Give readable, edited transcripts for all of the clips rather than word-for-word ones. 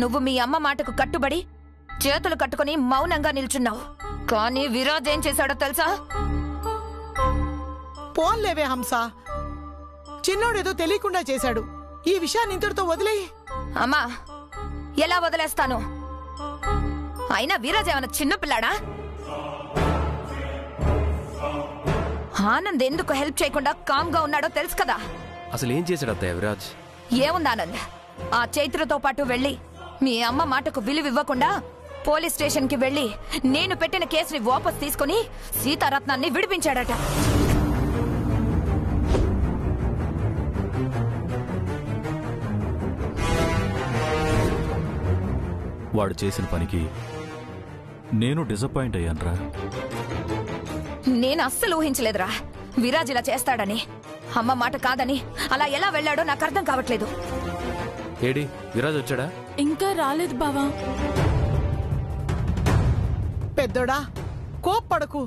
నువ్వు మీ అమ్మ మాటకు కట్టుబడి చేతులు కట్టుకుని మౌనంగా నిల్చున్నావు. కానీ విరాజ్ ఏం చేశాడో తెలుసా? పోన్లేవే హంస, చిన్నోడేదో తెలియకుండా చేశాడు. ఈ విషయాన్ని ఇంతటితో వదిలేయి. అమ్మా, ఎలా వదిలేస్తాను? అయినా విరాజ్ ఏమన్నా చిన్నపిల్లాడా? ఆనంద్ ఎందుకు హెల్ప్ చేయకుండా కామ్గా ఉన్నాడో తెలుసు కదా. అసలు ఏం చేశాడు అత్తయ్య విరాజ్? ఏముంది ఆనంద్, ఆ చైత్రతో పాటు వెళ్ళి మీ అమ్మ మాటకు విలువివ్వకుండా పోలీస్ స్టేషన్ కి వెళ్లి నేను పెట్టిన కేసుని వాపస్ తీసుకుని సీతారత్నాన్ని విడిపించాడట. వాడు చేసిన పనికి నేను డిసప్పాయింట్ అయ్యానురా. నేను అస్సలు ఊహించలేదురా విరాజ్ ఇలా చేస్తాడని. అమ్మ మాట కాదని అలా ఎలా వెళ్ళాడో నాకు అర్థం కావట్లేదు. ఏడి విరాజ్ వచ్చాడా? ఇంకా రాలేదు బావా. పెద్దోడా, కోప్పడకు.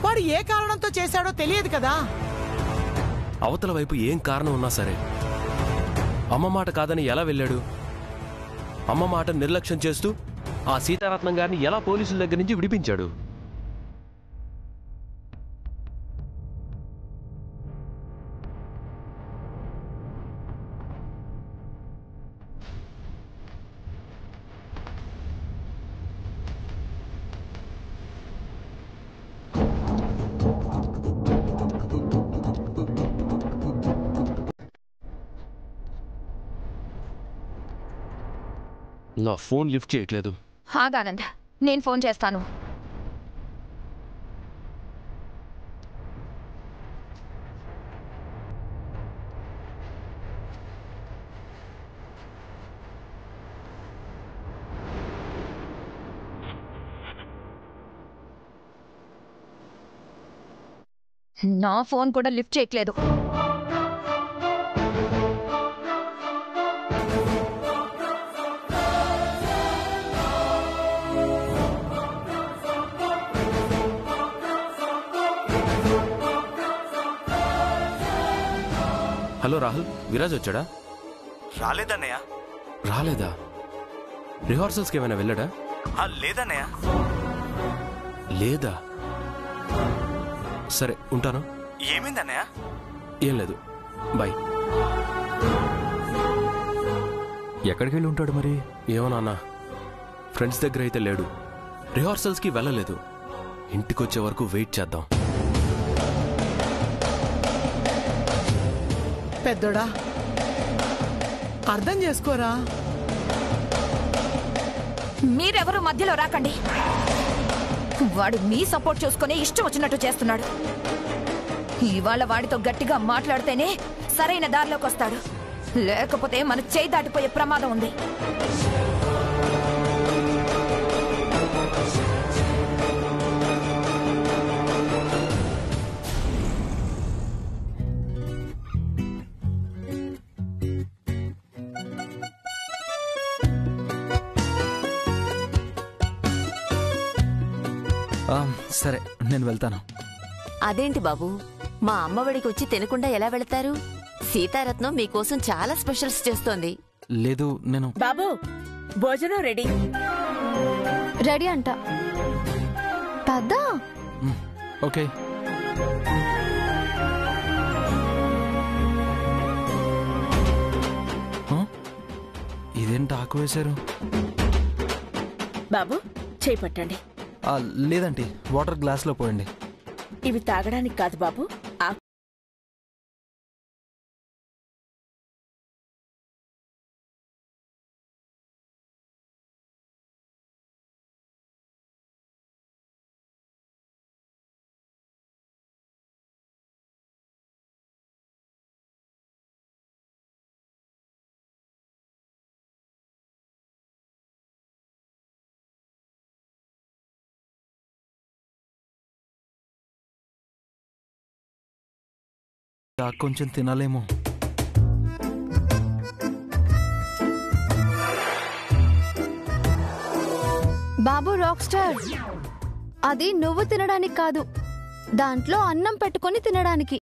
వాడు ఏ కారణంతో చేశాడో తెలియదు కదా. అవతల వైపు ఏం కారణం ఉన్నా సరే అమ్మ మాట కాదని ఎలా వెళ్ళాడు? అమ్మ మాట నిర్లక్ష్యం చేస్తూ ఆ సీతారత్నం గారిని ఎలా పోలీసుల దగ్గర నుంచి విడిపించాడు? నా ఫోన్ లిఫ్ట్ చేయట్లేదు. ఆనంద్, నేను ఫోన్ చేస్తాను. నా ఫోన్ కూడా లిఫ్ట్ చేయట్లేదు. హలో రాహుల్, విరాజ్ వచ్చాడా? రాలేదన్నయ్య. రాలేదా? రిహార్సల్స్కి ఏమైనా వెళ్ళాడా? లేదన్నయ్య. లేదా? సరే ఉంటాను. ఏమైందన్నయ్య? ఏం లేదు, బాయ్. ఎక్కడికి వెళ్ళి ఉంటాడు మరి? ఏమో నాన్న, ఫ్రెండ్స్ దగ్గర అయితే లేడు. రిహార్సల్స్కి వెళ్ళలేదు. ఇంటికొచ్చే వరకు వెయిట్ చేద్దాం. పెద్దోడా, అర్థం చేసుకోరా. మీరెవరూ మధ్యలో రాకండి. వాడు మీ సపోర్ట్ చూసుకుని ఇష్టం వచ్చినట్టు చేస్తున్నాడు. ఇవాళ వాడితో గట్టిగా మాట్లాడితేనే సరైన దారిలోకి వస్తాడు. లేకపోతే మన చేయి దాటిపోయే ప్రమాదం ఉంది. సరే, నేను వెళ్తాను. అదేంటి బాబు, మా అమ్మఒడికి వచ్చి తినకుండా ఎలా వెళతారు? సీతారత్నం మీకోసం చాలా స్పెషల్స్ చేస్తోంది. లేదు, నేను... బాబు, భోజనం రెడీ. రెడీ అంట. పదా. ఓకే. ఇదేంటి ఆకు వేశారు? బాబు, చేయి పట్టండి. లేదంటే వాటర్ గ్లాస్లో పోయండి. ఇవి తాగడానికి కాదు బాబు, కొంచెం తినాలేమో. బాబు రాక్ స్టార్, అది నువ్వు తినడానికి కాదు, దాంట్లో అన్నం పెట్టుకొని తినడానికి.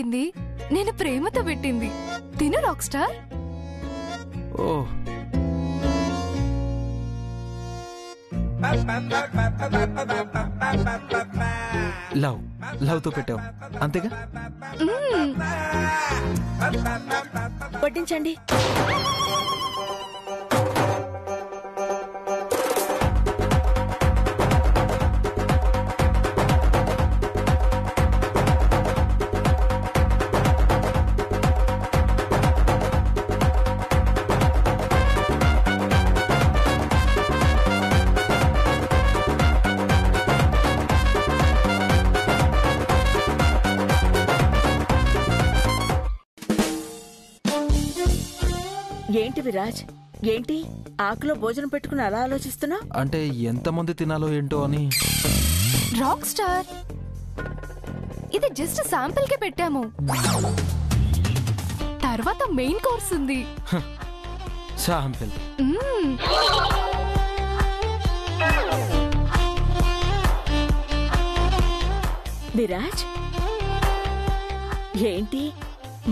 పెట్టింది నేను ప్రేమతో పెట్టింది. తిను రాక్ స్టార్. ఓ లవ్తో పెట్టావు అంతేగా? వడ్డించండి. ఏంటి విరాజ్, ఏంటి ఆకులో భోజనం పెట్టుకుని అలా ఆలోచిస్తున్నా? అంటే ఎంతమంది తినాలో ఏంటో అని. రాక్ స్టార్, ఇది జస్ట్ శాంపిల్ కే పెట్టాము. తర్వాత మెయిన్ కోర్స్ ఉంది. శాంపిల్. విరాజ్, ఏంటి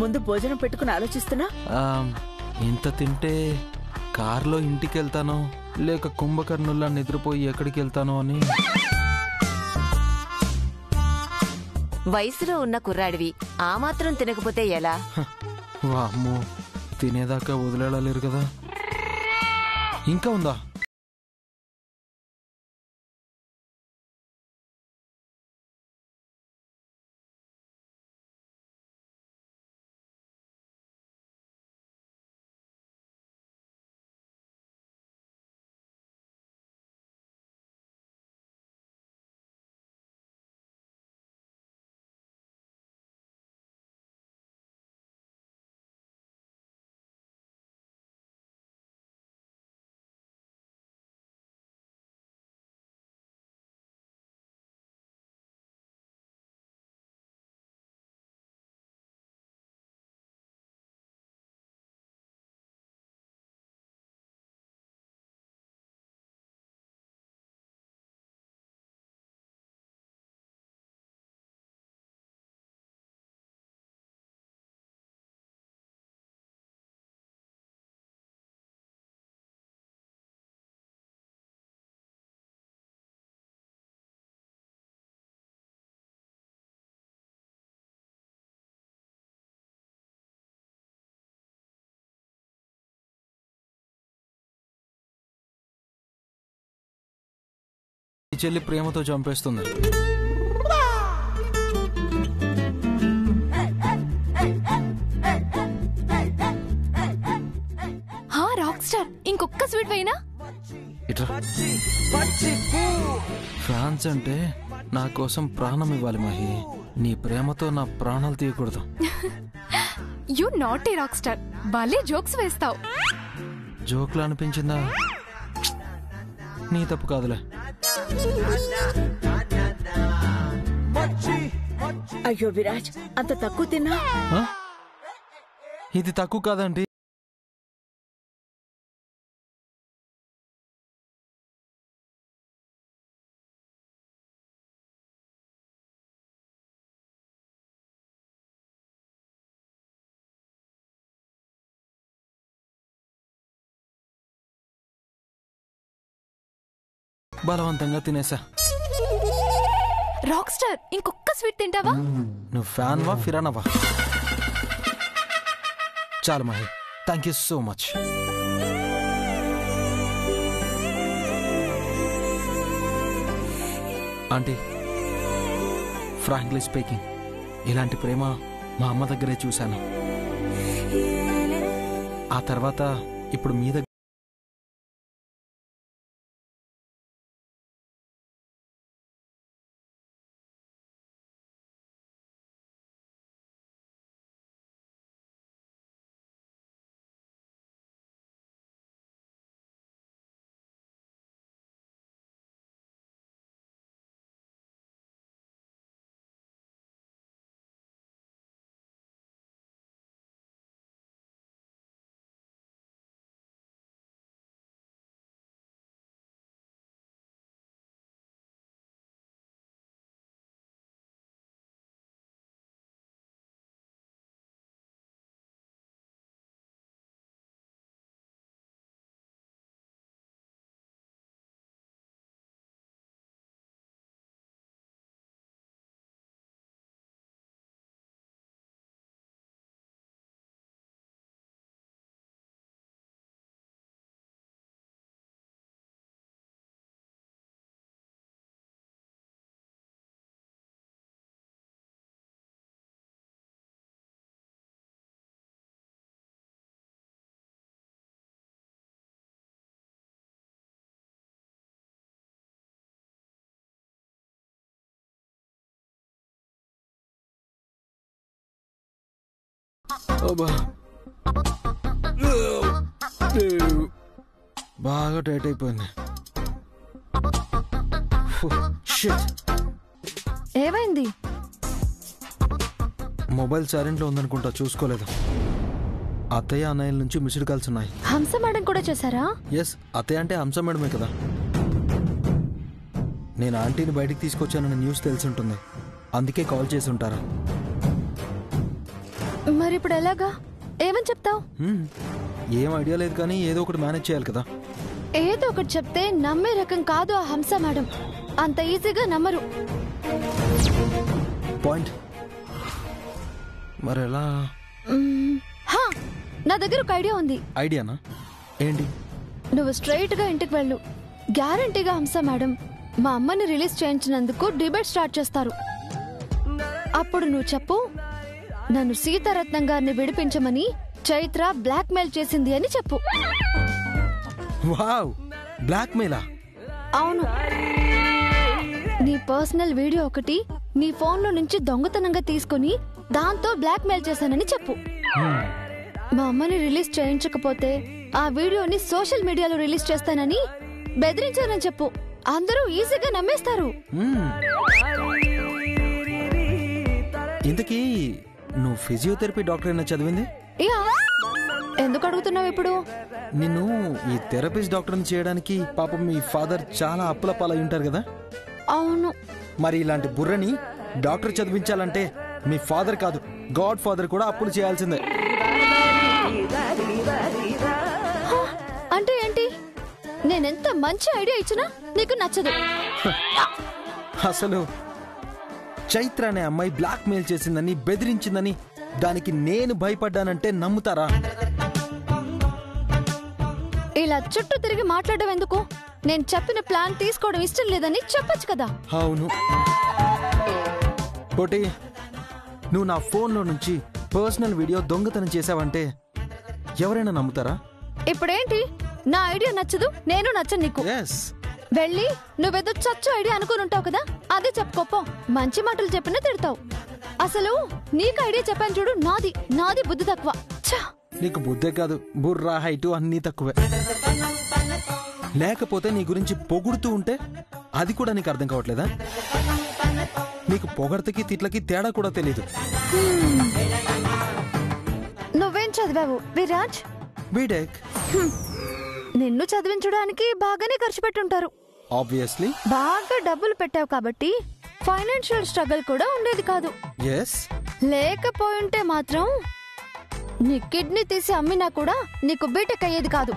ముందు భోజనం పెట్టుకుని ఆలోచిస్తున్నా? ఇంత తింటే కార్లో ఇంటికి వెళ్తానో లేక కుంభకర్ణుల్లా నిద్రపోయి ఎక్కడికి వెళ్తానో అని. వయసులో ఉన్న కుర్రాడివి ఆ మాత్రం తినకపోతే ఎలా? వామ్మో, తినేదాకా వదిలేడలేరు కదా. ఇంకా ఉందా? ఈ చెల్లి ప్రేమతో చంపేస్తుంది. రాక్ స్టార్, ఇంకొక్క స్వీట్ వేయనా? ఇట్రా. ఫ్యాన్స్ అంటే నా కోసం ప్రాణం ఇవ్వాలి మహి. నీ ప్రేమతో నా ప్రాణాలు తీయకూడదు. యు నాటీ రాక్ స్టార్, భలే జోక్స్ వేస్తావు. జోక్లా అనిపించిందా? నీ తప్పు కాదులే. అయ్యో విరాజ్, అంత తక్కువ తిన్నా? ఇది తక్కువ కాదండి. బలవంతంగా తినేసా. రాక్ స్టార్, ఇంకొక్క స్వీట్ తింటావా? నువ్వు ఫ్యాన్ వా ఫిరానవా? చాలు Mahi, thank you so much. Aunty, frankly speaking, ఇలాంటి ప్రేమ మా అమ్మ దగ్గరే చూశాను. ఆ తర్వాత ఇప్పుడు మీ దగ్గర బాగా టైట్ అయిపోయింది. ఏమైంది? మొబైల్ సైలెంట్లో ఉందనుకుంటా, చూసుకోలేదు. అత్తయ్య అన్నయ్యల నుంచి మిస్డ్ కాల్స్ ఉన్నాయి. హంస మేడం కూడా చేశారా? ఎస్, అత్తయ్య అంటే హంస మేడమే కదా. నేను ఆంటీని బయటికి తీసుకొచ్చానన్న న్యూస్ తెలిసి ఉంటుంది, అందుకే కాల్ చేసి ఉంటారా? మరి ఇప్పుడు ఎలాగా? ఏమని చెప్తావు? ఏం ఐడియా లేదు, కానీ ఏదో ఒకటి మేనేజ్ చేయాలి కదా. ఏదో ఒకటి చెప్తే నమ్మే రకం కాదు ఆ హంస మేడం. అంత ఈజీగా నమ్మరు. పాయింట్. మరి ఎలా? హా, నా దగ్గర ఒక ఐడియా ఉంది. ఐడియానా? ఏంటి? నువ్వు స్ట్రైట్ గా ఇంటికి వెళ్ళు. గ్యారంటీగా హంస మేడం మా అమ్మని రిలీజ్ చేయించినందుకు డిబేట్ స్టార్ట్ చేస్తారు. అప్పుడు నువ్వు చెప్పు, నన్ను సీతారత్నం గారిని విడిపించమని చైత్ర బ్లాక్ మెయిల్ చేసింది అని చెప్పు. వావ్, బ్లాక్ మెయిలా? అవును. నీ పర్సనల్ వీడియో ఒకటి నీ ఫోన్లో నుంచి దొంగతనంగా తీసుకుని దాంతో బ్లాక్ మెయిల్ చేశానని చెప్పు. మా అమ్మని రిలీజ్ చేయించకపోతే ఆ వీడియోని సోషల్ మీడియాలో రిలీజ్ చేస్తానని బెదిరించానని చెప్పు. అందరూ ఈజీగా నమ్మేస్తారు. ఇంతకీ నువ్వు ఫిజియోథెరపీ డాక్టర్ అయినా చదివింది? యా, ఎందుకు అడుగుతున్నావు ఇప్పుడు? నిన్ను ఈ థెరపిస్ట్ డాక్టర్ని చేయడానికి పాపం మీ ఫాదర్ చాలా అప్పుల పాలై ఉంటారు కదా. అవును. మరి ఇలాంటి బుర్రని డాక్టర్ చదివించాలంటే మీ ఫాదర్ కాదు, గాడ్ ఫాదర్ కూడా అప్పులు చేయాల్సిందే. అంటే ఏంటి? నేనెంత మంచి ఐడియా ఇచ్చినా నీకు నచ్చదు. అసలు చైత్ర అనే అమ్మాయి బ్లాక్ మెయిల్ చేసిందని, బెదిరించిందని, దానికి నేను భయపడ్డానంటే నమ్ముతారా? ఇలా చుట్టూ తిరిగి మాట్లాడడం ఎందుకు? నేను చెప్పిన ప్లాన్ తీసుకోవడం ఇష్టం లేదని చెప్పొచ్చు కదా. అవును పోటీ, నువ్వు నా ఫోన్లో నుంచి పర్సనల్ వీడియో దొంగతనం చేసావంటే ఎవరైనా నమ్ముతారా? ఇప్పుడేంటి? నా ఐడియా నచ్చదు, నేను నచ్చను నీకు. వెళ్ళి నువ్వేదో చచ్చు ఐడియా అనుకుని ఉంటావు కదా, అదే చెప్పుకోపో. మంచి మాటలు చెప్పినా తిడతావు. అసలు నీకు ఐడియా చెప్పాను చూడు, నాది బుద్ధి తక్కువ. నీకు బుద్ధే కాదు, బుర్రా హైటు అన్నీ తక్కువే. లేకపోతే నీ గురించి పొగుడుతూ ఉంటే అది కూడా నీకు అర్థం కావట్లేదా? నీకు పొగడతకి తిట్లకి తేడా కూడా తెలీదు. నువ్వేం చదివావు విరాజ్? బీటెక్. నిన్ను చదివించడానికి బాగానే ఖర్చు పెట్టుంటారు. ఆబ్వియస్లీ. బాగా డబ్బులు పెట్టావు కాబట్టి ఫైనాన్షియల్ స్ట్రగుల్ కూడా ఉండేది కాదు. ఎస్. లేకపోయింటే మాత్రం నీ కిడ్నీ తీసి అమ్మినా కూడా నీకు బీటెక్ అయ్యేది కాదు.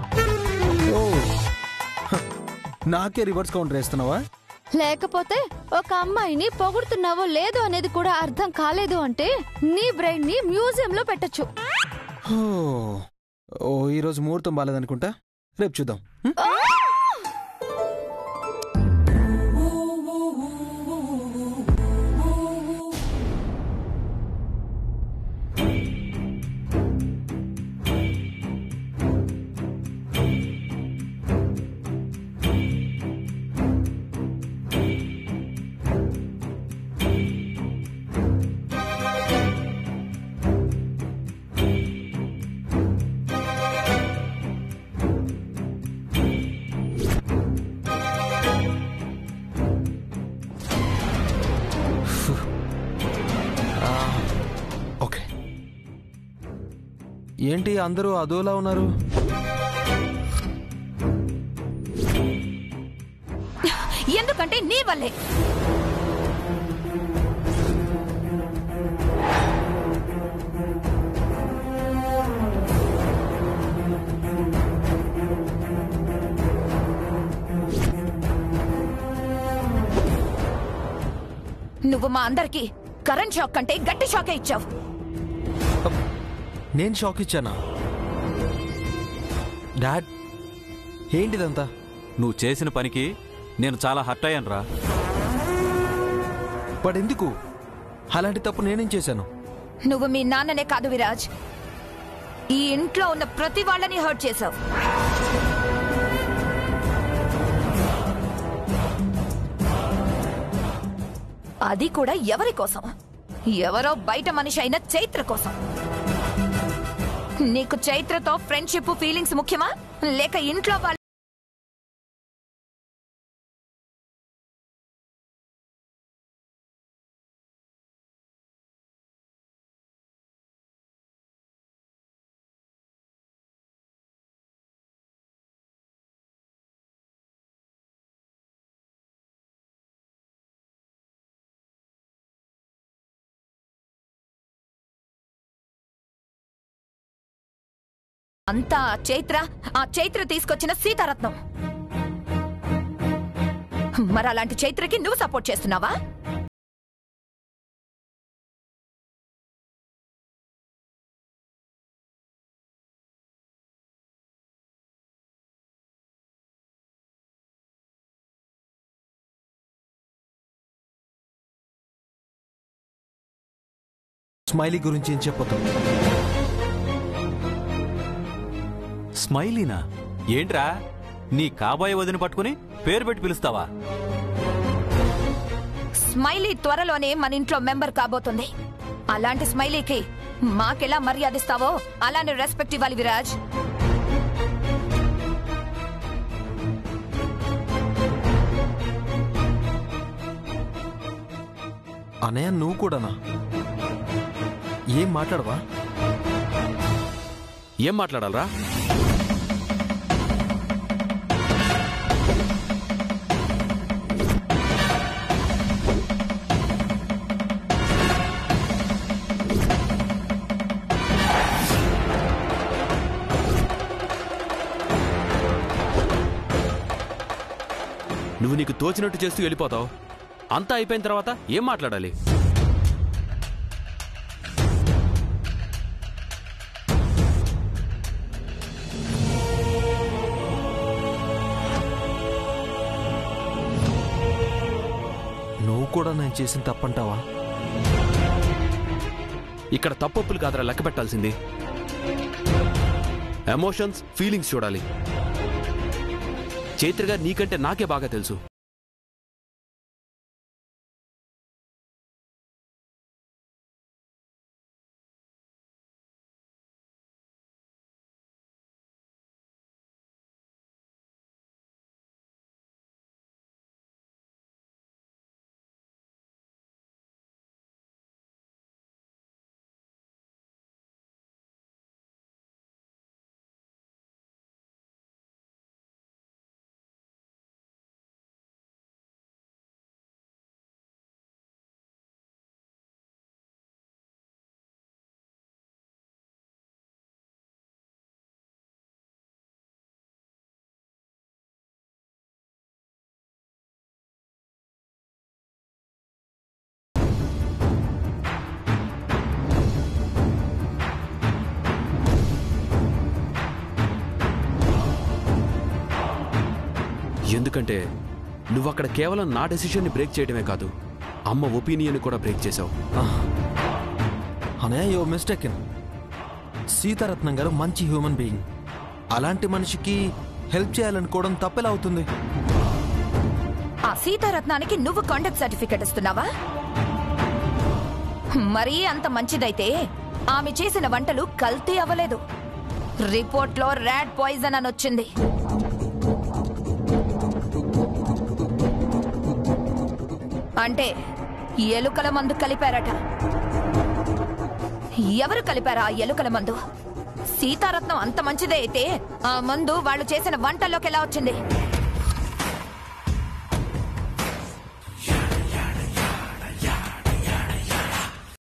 నాకే రివర్స్ కౌంటర్ వేస్తున్నావా? లేకపోతే ఒక అమ్మాయిని పొగుడుతున్నావో లేదో అనేది కూడా అర్థం కాలేదు అంటే నీ బ్రెయిన్ ని మ్యూజియం లో పెట్టచ్చు. ఈరోజు ముహూర్తం బాలేదనుకుంటా, రేపు చూద్దాం. ఏంటి అందరూ అదోలా ఉన్నారు? ఎందుకంటే నీ వల్లే. నువ్వు మా అందరికి కరెంట్ షాక్ కంటే గట్టి షాకే ఇచ్చావు. నేను షాక్ ఇచ్చానా? డాడ్, ఏంటిదంతా? నువ్వు చేసిన పనికి నేను చాలా హర్ట్ అయ్యాను రా. బట్ ఎందుకు? అలాంటి తప్పు నేనేం చేశాను? నువ్వు మీ నాన్ననే కాదు విరాజ్, ఈ ఇంట్లో ఉన్న ప్రతి వాళ్ళని హర్ట్ చేశావు. అది కూడా ఎవరి కోసం? ఎవరో బయట మనిషి అయిన చైత్ర కోసం. నీకు చైత్రతో ఫ్రెండ్షిప్ ఫీలింగ్స్ ముఖ్యమా లేక ఇంట్లో వాళ్ళ అంతా ఆ చైత్ర తీసుకొచ్చిన సీతారత్నం. మరి అలాంటి చైత్రకి నువ్వు సపోర్ట్ చేస్తున్నావా? స్మైలీ గురించి ఏం చెప్పొద్దు. స్మైలీనా? ఏంట్రా, నీ కాబోయే వదిన పట్టుకుని పేరు పెట్టి పిలుస్తావా? స్మైలీ త్వరలోనే మన ఇంట్లో మెంబర్ కాబోతుంది. అలాంటి స్మైలీకి మాకెలా మర్యాదిస్తావో అలానే రెస్పెక్ట్ ఇవ్వాలి విరాజ్. అనయ్య, నువ్వు కూడానా? ఏం మాట్లాడవా? ఏం మాట్లాడాలరా? నువ్వు నీకు తోచినట్టు చేస్తూ వెళ్ళిపోతావు. అంతా అయిపోయిన తర్వాత ఏం మాట్లాడాలి? నువ్వు కూడా నేను చేసిన తప్పంటావా? ఇక్కడ తప్పొప్పులు కాదరా లెక్క పెట్టాల్సింది. ఎమోషన్స్, ఫీలింగ్స్ చూడాలి. చైత్ర గారు నీకంటే నాకే బాగా తెలుసు. ఎందుకంటే నువ్వక్కడ కేవలం నా డెసిషన్ని బ్రేక్ చేయడమే కాదు, అమ్మ ఒపీనియన్ కూడా బ్రేక్ చేశావు. అనయ్య, యు మిస్టేకెన్. సీతారత్నం గారు మంచి హ్యూమన్ బీయింగ్. అలాంటి మనిషికి హెల్ప్ చేయాలనుకోవడం తప్పెలా అవుతుంది? ఆ సీతారత్నానికి నువ్వు కాంటాక్ట్ సర్టిఫికెట్ ఇస్తున్నావా? మరీ అంత మంచిదైతే ఆమె చేసిన వంటలు కల్తీ అవ్వలేదు. రిపోర్ట్లో ర్యాట్ పాయిజన్ అని వచ్చింది. అంటే ఎలుకల మందు కలిపారట. ఎవరు కలిపారా ఆ ఎలుకల మందు? సీతారత్నం అంత మంచిదే అయితే ఆ మందు వాళ్ళు చేసిన వంటల్లోకి ఎలా వచ్చింది?